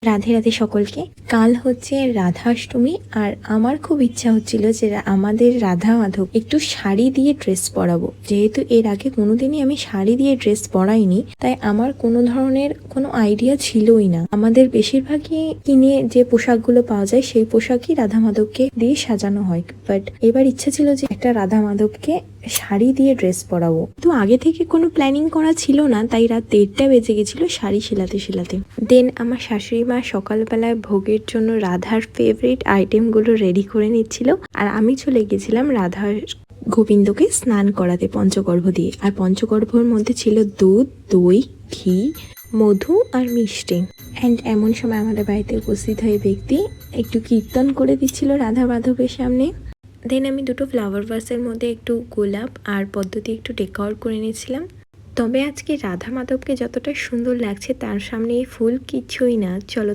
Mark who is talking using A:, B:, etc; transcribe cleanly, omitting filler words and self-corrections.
A: রাধে রাধে সকলকে। কাল হচ্ছে রাধাষ্টমী, আর আমার খুব ইচ্ছা হচ্ছিল যে আমাদের রাধা মাধব একটু শাড়ি দিয়ে ড্রেস পরাবো। যেহেতু এর আগে কোনোদিনই আমি শাড়ি দিয়ে ড্রেস পরাইনি, তাই আমার কোনো ধরনের কোনো আইডিয়া ছিলই না। আমাদের বেশিরভাগই কিনে যে পোশাকগুলো পাওয়া যায় সেই পোশাকই রাধা মাধবকে দিয়ে সাজানো হয়, বাট এবার ইচ্ছা ছিল যে একটা রাধা মাধবকে শাড়ি দিয়ে ড্রেস পরাবো। তো আগে থেকে কোনো প্ল্যানিং করা ছিল না, তাই রাত 1:30 বেজে গেছিল শাড়ি সেলাতে। দেন আমার শাশুড়ি মা সকালবেলায় ভোগের জন্য রাধার ফেভারিট আইটেমগুলো রেডি করে নিচ্ছিল, আর আমি চলে গেছিলাম রাধার গোবিন্দকে স্নান করাতে পঞ্চগর্ভ দিয়ে। আর পঞ্চগর্ভর মধ্যে ছিল দুধ, দই, ঘি, মধু আর মিষ্টি। অ্যান্ড এমন সময় আমাদের বাড়িতে উপস্থিত হয়ে ব্যক্তি একটু কীর্তন করে দিচ্ছিল রাধা মাধবের সামনে। দেন আমি দুটো ফ্লাওয়ার ভাসের মধ্যে একটু গোলাপ আর পদ্ধতি একটু ডেকোর করে নিয়েছিলাম। তবে আজকে রাধা মাধবকে যতটা সুন্দর লাগছে তার সামনে এই ফুল কিছুই না। চলো